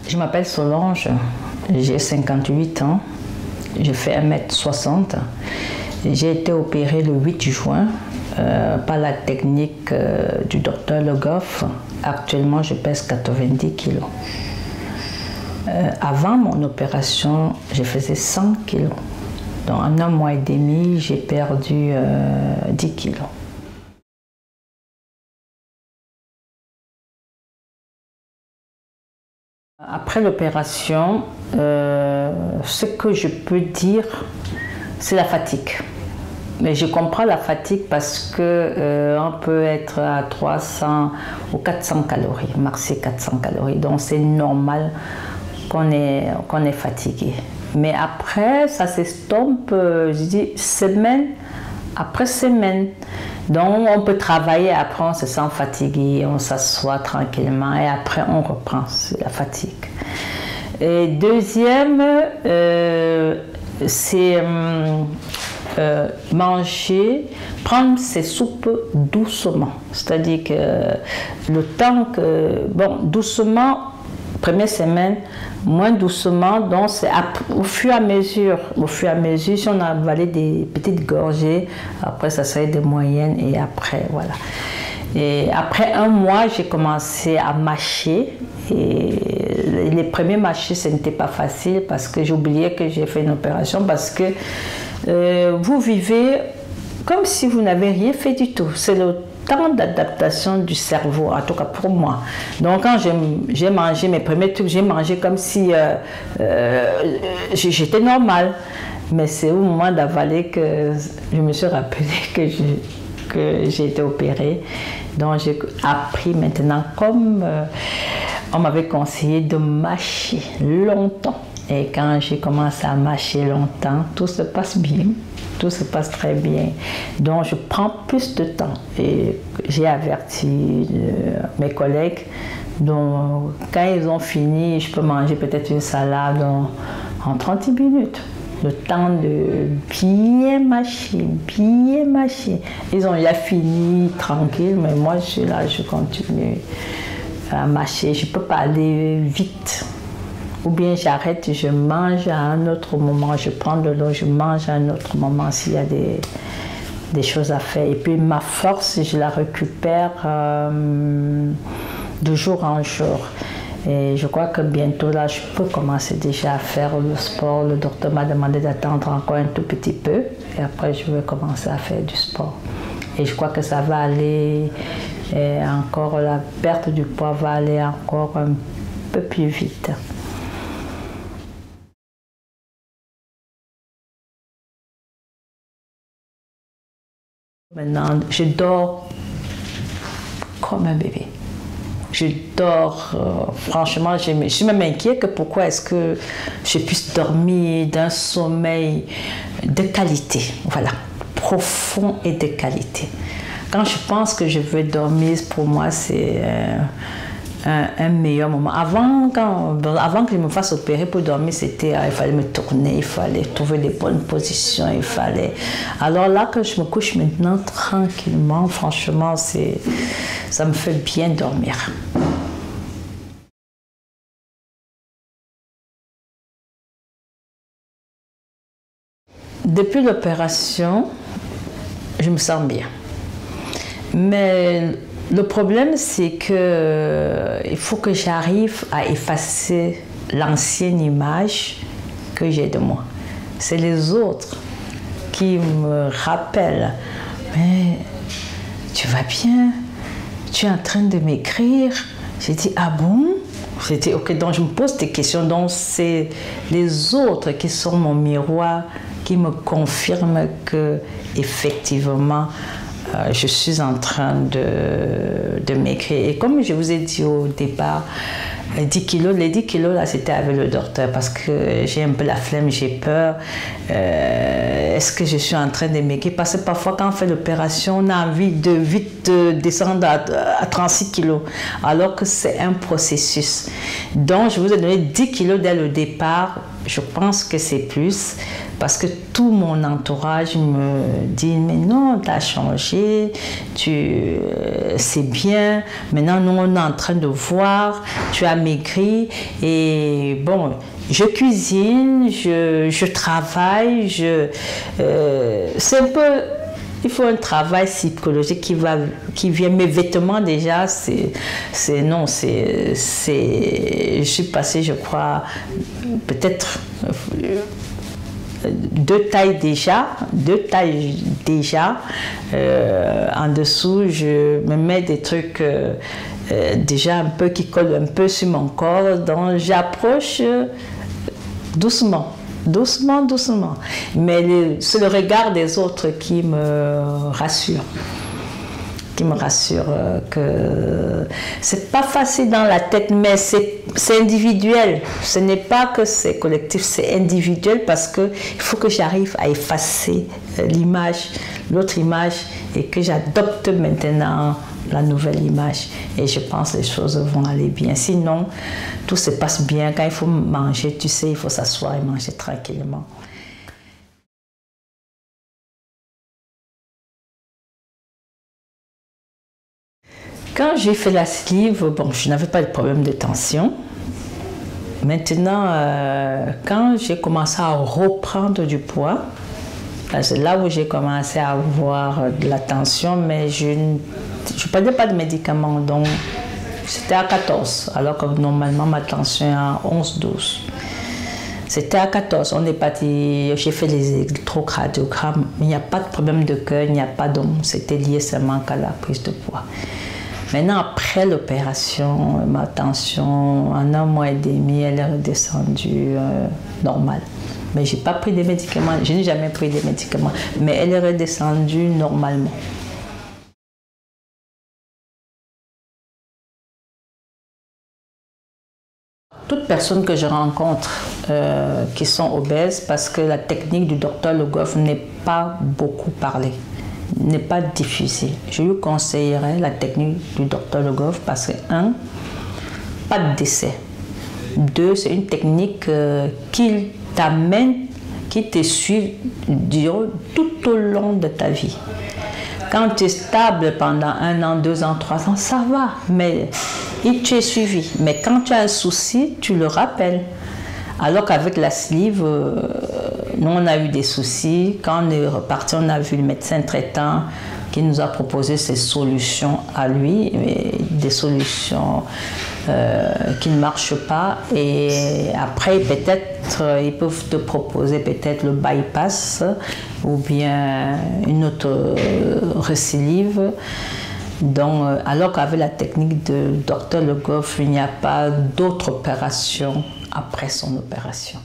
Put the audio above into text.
Je m'appelle Solange, j'ai 58 ans, je fais 1m60. J'ai été opérée le 8 juin par la technique du docteur Le Goff. Actuellement, je pèse 90 kg. Avant mon opération, je faisais 100 kg. Donc en un mois et demi, j'ai perdu 10 kg. Après l'opération, ce que je peux dire, c'est la fatigue. Mais je comprends la fatigue parce que on peut être à 300 ou 400 calories, maxi 400 calories. Donc c'est normal qu'on est fatigué. Mais après, ça s'estompe, je dis, semaine après semaine. Donc on peut travailler, après on se sent fatigué, on s'assoit tranquillement et après on reprend la fatigue. Et deuxième, c'est manger, prendre ses soupes doucement. C'est-à-dire que le temps que, bon, doucement, première semaine, moins doucement, donc c'est au fur et à mesure, si on a avalé des petites gorgées, après ça serait des moyennes et après, voilà. Et après un mois, j'ai commencé à mâcher et les premiers mâchés, ce n'était pas facile parce que j'oubliais que j'ai fait une opération parce que vous vivez comme si vous n'avez rien fait du tout. C'est le temps d'adaptation du cerveau, en tout cas pour moi. Donc quand j'ai mangé mes premiers trucs, j'ai mangé comme si j'étais normale. Mais c'est au moment d'avaler que je me suis rappelé que j'ai été opérée. Donc j'ai appris maintenant, comme on m'avait conseillé, de mâcher longtemps. Et quand j'ai commencé à mâcher longtemps, tout se passe bien, tout se passe très bien. Donc je prends plus de temps et j'ai averti mes collègues. Donc quand ils ont fini, je peux manger peut-être une salade en 30 minutes. Le temps de bien mâcher, bien mâcher. Ils ont déjà fini tranquille, mais moi je suis là, je continue à mâcher. Je ne peux pas aller vite. Ou bien j'arrête, je mange à un autre moment, je prends de l'eau, je mange à un autre moment s'il y a des choses à faire. Et puis ma force, je la récupère de jour en jour. Et je crois que bientôt là, je peux commencer déjà à faire le sport. Le docteur m'a demandé d'attendre encore un tout petit peu. Et après, je vais commencer à faire du sport. Et je crois que ça va aller, encore la perte du poids va aller encore un peu plus vite. Maintenant, je dors comme un bébé. Je dors, franchement, je suis même inquiète que pourquoi est-ce que je puisse dormir d'un sommeil de qualité, voilà, profond et de qualité. Quand je pense que je veux dormir, pour moi, c'est un meilleur moment. Avant que je me fasse opérer pour dormir, c'était, il fallait me tourner, il fallait trouver les bonnes positions, il fallait... Alors là, que je me couche maintenant tranquillement, franchement, ça me fait bien dormir. Depuis l'opération, je me sens bien. Mais le problème, c'est qu'il faut que j'arrive à effacer l'ancienne image que j'ai de moi. C'est les autres qui me rappellent. Mais tu vas bien? Tu es en train de m'écrire? J'ai dit, ah bon? J'ai dit, ok, donc je me pose des questions. Donc c'est les autres qui sont mon miroir, qui me confirment que effectivement je suis en train de m'écrire. Et comme je vous ai dit au départ, 10 kilos, les 10 kilos là, c'était avec le docteur parce que j'ai un peu la flemme, j'ai peur. Est-ce que je suis en train de maigrir? Parce que parfois, quand on fait l'opération, on a envie de vite descendre à 36 kilos, alors que c'est un processus. Donc, je vous ai donné 10 kilos dès le départ. Je pense que c'est plus Parce que tout mon entourage me dit, mais non, tu as changé, c'est bien, maintenant nous on est en train de voir, tu as maigri, et bon, je cuisine, je travaille, c'est un peu... Il faut un travail psychologique qui vient. Mes vêtements déjà, je suis passée, je crois, peut-être 2 tailles déjà. En dessous, je me mets des trucs déjà un peu qui collent un peu sur mon corps. Donc j'approche doucement. Doucement. Mais c'est le regard des autres qui me rassure. Que c'est pas facile dans la tête, mais c'est individuel. Ce n'est pas que c'est collectif, c'est individuel parce qu'il faut que j'arrive à effacer l'autre image et que j'adopte maintenant la nouvelle image. Et je pense que les choses vont aller bien. Sinon, tout se passe bien. Quand il faut manger, tu sais, il faut s'asseoir et manger tranquillement. Quand j'ai fait la sleeve, bon, je n'avais pas de problème de tension. Maintenant, quand j'ai commencé à reprendre du poids, c'est là où j'ai commencé à avoir de la tension, mais je ne prenais pas de médicaments, donc c'était à 14, alors que normalement ma tension est à 11-12. C'était à 14, on est parti, j'ai fait les électrocardiogrammes, il n'y a pas de problème de cœur, il n'y a pas d'homme, c'était lié seulement qu'à la prise de poids. Maintenant, après l'opération, ma tension, en 1 mois et demi, elle est redescendue normale. Mais je n'ai pas pris de médicaments, je n'ai jamais pris de médicaments, mais elle est redescendue normalement. Toutes personnes que je rencontre qui sont obèses, parce que la technique du docteur Le Goff n'est pas beaucoup parlée, n'est pas diffusée. Je lui conseillerais la technique du docteur Le Goff parce que 1, pas de décès. 2, c'est une technique qui t'amène, qui te suit tout au long de ta vie. Quand tu es stable pendant 1 an, 2 ans, 3 ans, ça va, mais tu es suivi. Mais quand tu as un souci, tu le rappelles. Alors qu'avec la sleeve, nous on a eu des soucis. Quand on est reparti, on a vu le médecin traitant qui nous a proposé ses solutions à lui, mais des solutions qui ne marchent pas. Et après, peut-être, ils peuvent te proposer peut-être le bypass ou bien une autre récidive. Donc, alors qu'avec la technique de Dr Le Goff, il n'y a pas d'autre opération après son opération.